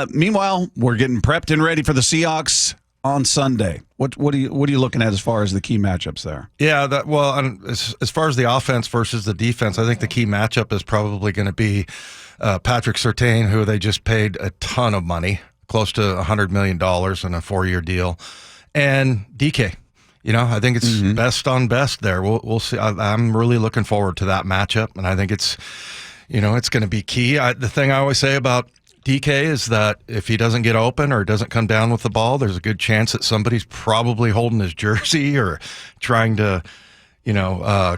Meanwhile, we're getting prepped and ready for the Seahawks on Sunday. What are you looking at as far as the key matchups there? Yeah, as far as the offense versus the defense, I think the key matchup is probably going to be Patrick Surtain, who they just paid a ton of money, close to $100 million in a 4-year deal, and DK. I think it's best on best there. We'll see. I'm really looking forward to that matchup, and I think it's going to be key. The thing I always say about DK is that if he doesn't get open or doesn't come down with the ball, there's a good chance that somebody's probably holding his jersey or trying to,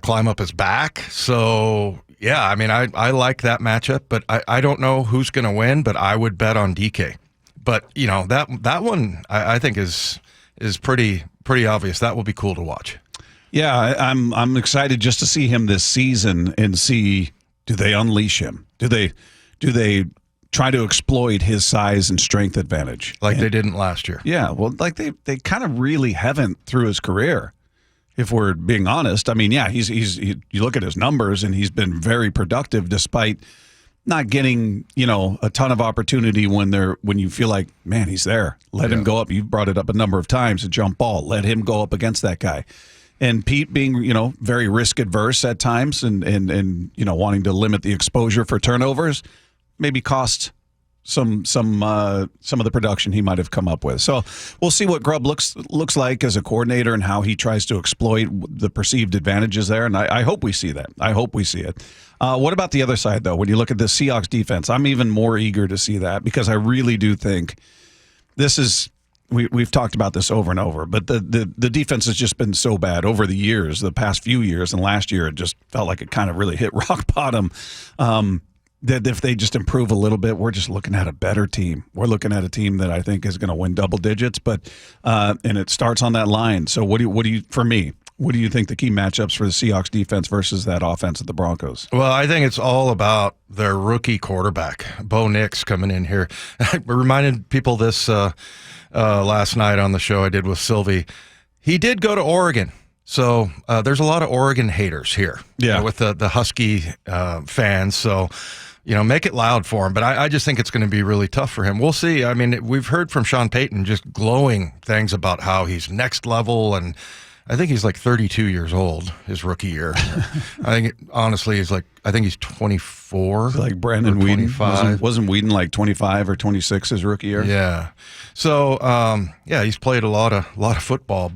climb up his back. So, yeah, I mean, I like that matchup, but I don't know who's going to win, but I would bet on DK. But, that one I think is pretty obvious. That will be cool to watch. Yeah, I'm excited just to see him this season and see, do they unleash him? Do they try to exploit his size and strength advantage they didn't last year? Yeah, well, they kind of really haven't through his career, if we're being honest. I mean, yeah, you look at his numbers and he's been very productive despite not getting a ton of opportunity when you feel like, man, he's there. Let him go up. You've brought it up a number of times, a jump ball. Let him go up against that guy. And Pete being very risk adverse at times and wanting to limit the exposure for turnovers, maybe cost some of the production he might have come up with. So we'll see what Grubb looks like as a coordinator and how he tries to exploit the perceived advantages there. And I hope we see that. I hope we see it. What about the other side, though? When you look at the Seahawks defense, I'm even more eager to see that because I really do think this is – we've talked about this over and over, but the defense has just been so bad over the years, the past few years, and last year it just felt like it kind of really hit rock bottom. That if they just improve a little bit, we're just looking at a better team. We're looking at a team that I think is going to win double digits, but and it starts on that line. So what do you think the key matchups for the Seahawks defense versus that offense of the Broncos? Well, I think it's all about their rookie quarterback, Bo Nix, coming in here. I reminded people this last night on the show I did with Sylvie. He did go to Oregon. So there's a lot of Oregon haters here with the Husky fans. So, make it loud for him. But I just think it's going to be really tough for him. We'll see. I mean, we've heard from Sean Payton just glowing things about how he's next level. And I think he's like 32 years old his rookie year. I think, honestly, I think he's 24. Like Brandon Weeden. Wasn't Weeden like 25 or 26 his rookie year? Yeah. So, he's played a lot of football.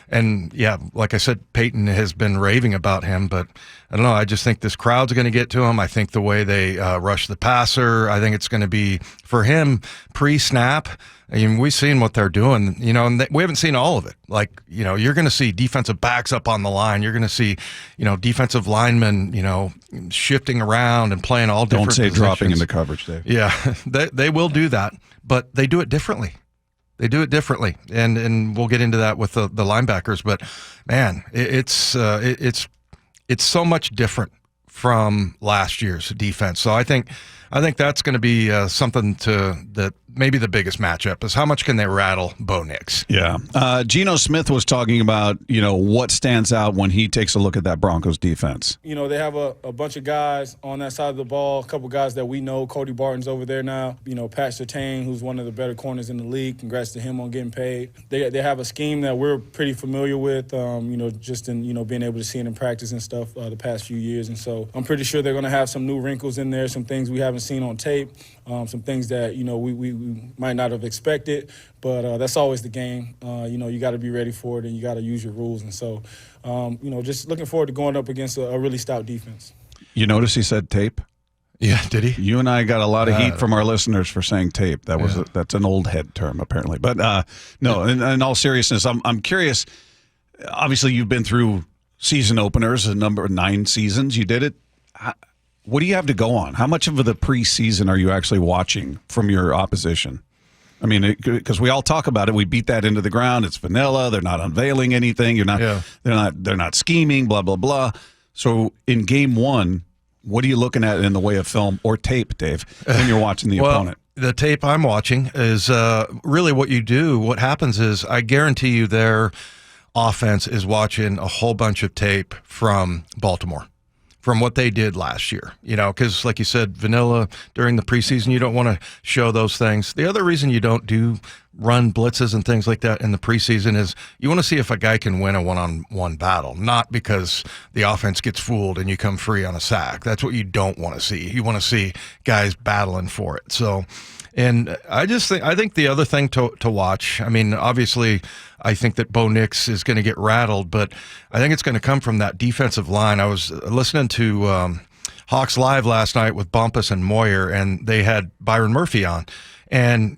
And like I said, Peyton has been raving about him, but I don't know. I just think this crowd's going to get to him. I think the way they rush the passer, I think it's going to be, for him, pre-snap. I mean, we've seen what they're doing, and we haven't seen all of it. You're going to see defensive backs up on the line. You're going to see, defensive linemen, shifting around and playing all different positions. Don't say dropping into coverage, Dave. Yeah, they will do that, but they do it differently. They do it differently, and we'll get into that with the linebackers. But man, it's so much different from last year's defense. So I think that's going to be something that maybe the biggest matchup is how much can they rattle Bo Nix. Yeah. Geno Smith was talking about, what stands out when he takes a look at that Broncos defense. They have a bunch of guys on that side of the ball, a couple guys that we know. Cody Barton's over there now. Pat Surtain, who's one of the better corners in the league. Congrats to him on getting paid. They have a scheme that we're pretty familiar with, just in, being able to see it in practice and stuff the past few years. And so I'm pretty sure they're going to have some new wrinkles in there, some things we haven't seen on tape, some things that, we might not have expected, but that's always the game. You got to be ready for it, and you got to use your rules. And so, just looking forward to going up against a really stout defense. You notice he said tape? Yeah, did he? You and I got a lot of heat from our listeners for saying tape. That's an old head term, apparently. But no, in all seriousness, I'm curious. Obviously, you've been through season openers, a number of 9 seasons. You did it. What do you have to go on? How much of the preseason are you actually watching from your opposition? I mean, because we all talk about it, we beat that into the ground. It's vanilla. They're not unveiling anything. They're not scheming. Blah blah blah. So in game 1, what are you looking at in the way of film or tape, Dave, when you're watching the opponent? The tape I'm watching is really what you do. What happens is, I guarantee you, their offense is watching a whole bunch of tape from Baltimore. from what they did last year, because like you said, vanilla during the preseason, you don't want to show those things. The other reason you don't do run blitzes and things like that in the preseason is you want to see if a guy can win a one-on-one battle, not because the offense gets fooled and you come free on a sack. That's what you don't want to see. You want to see guys battling for it. So, and I think the other thing to watch, I mean, obviously, I think that Bo Nix is going to get rattled, but I think it's going to come from that defensive line. I was listening to Hawks Live last night with Bumpus and Moyer, and they had Byron Murphy on. And,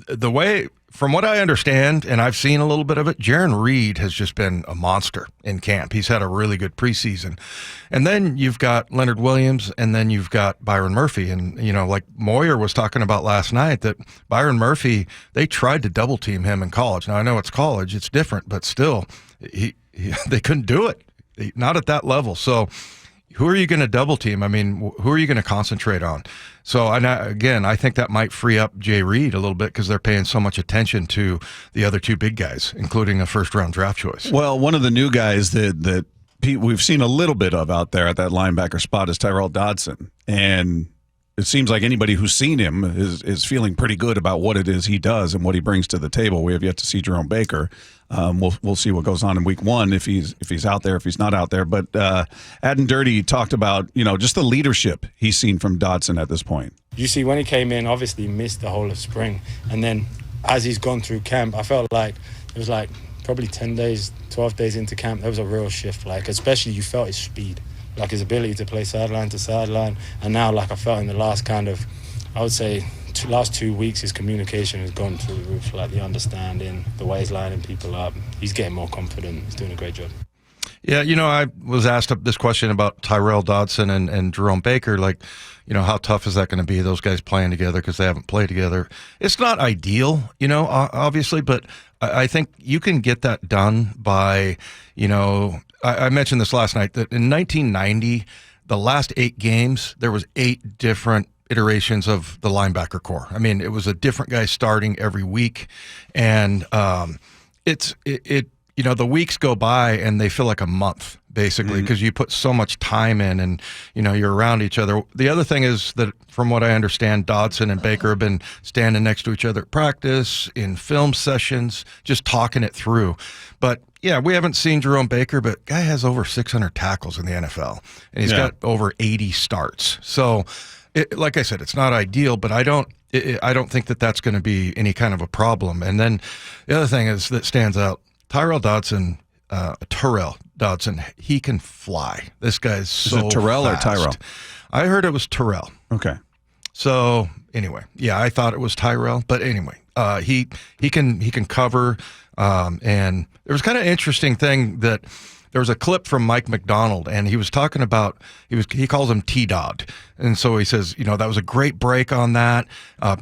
the way, from what I understand, and I've seen a little bit of it, Jaron Reed has just been a monster in camp. He's had a really good preseason. And then you've got Leonard Williams, and then you've got Byron Murphy. And, like Moyer was talking about last night, that Byron Murphy, they tried to double team him in college. Now, I know it's college, it's different, but still, they couldn't do it. Not at that level. So who are you going to double team? I mean, who are you going to concentrate on? So, again, I think that might free up Jay Reed a little bit because they're paying so much attention to the other two big guys, including a first-round draft choice. Well, one of the new guys that we've seen a little bit of out there at that linebacker spot is Tyrell Dodson. And it seems like anybody who's seen him is feeling pretty good about what it is he does and what he brings to the table. We have yet to see Jerome Baker. We'll see what goes on in week one if he's out there, if he's not out there. But Adam Dirty talked about just the leadership he's seen from Dodson at this point. You see, when he came in, obviously he missed the whole of spring, and then as he's gone through camp, I felt like it was like probably 10 days, 12 days into camp, there was a real shift. Like especially you felt his speed, like his ability to play sideline to sideline, and now like I felt in the last I would say last 2 weeks, his communication has gone through the roof, like the understanding, the way he's lining people up. He's getting more confident. He's doing a great job. Yeah, I was asked this question about Tyrell Dodson and Jerome Baker, like, how tough is that going to be, those guys playing together because they haven't played together? It's not ideal, obviously, but I think you can get that done by, I mentioned this last night, that in 1990, the last 8 games, there was 8 different iterations of the linebacker core. I mean, it was a different guy starting every week, and the weeks go by and they feel like a month basically because you put so much time in and you're around each other. The other thing is that from what I understand, Dodson and Baker have been standing next to each other at practice, in film sessions, just talking it through. But yeah, we haven't seen Jerome Baker, but guy has over 600 tackles in the NFL and he's got over 80 starts. So like I said, it's not ideal, but I don't think that that's going to be any kind of a problem. And then the other thing is that stands out, Tyrell Dodson, he can fly. This guy's so Is it Terrell fast. or Tyrell? I heard it was Terrell. Okay. So anyway, yeah, I thought it was Tyrell, but anyway, he can cover. And there was kind of interesting thing that there was a clip from Mike McDonald, and he was talking about he calls him T-Dod, and so he says, that was a great break on that.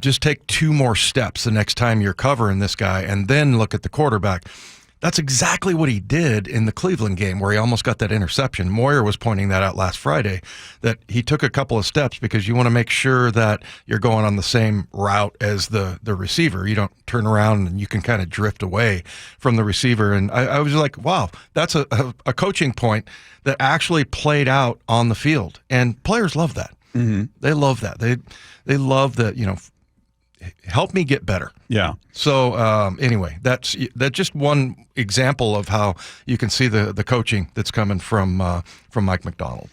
Just take 2 more steps the next time you're covering this guy, and then look at the quarterback. That's exactly what he did in the Cleveland game where he almost got that interception. Moyer was pointing that out last Friday, that he took a couple of steps because you want to make sure that you're going on the same route as the receiver. You don't turn around and you can kind of drift away from the receiver. And I was like, wow, that's a coaching point that actually played out on the field. And players love that. Mm-hmm. They love that. They love that, help me get better. Yeah. So anyway, that's just one example of how you can see the coaching that's coming from Mike McDonald.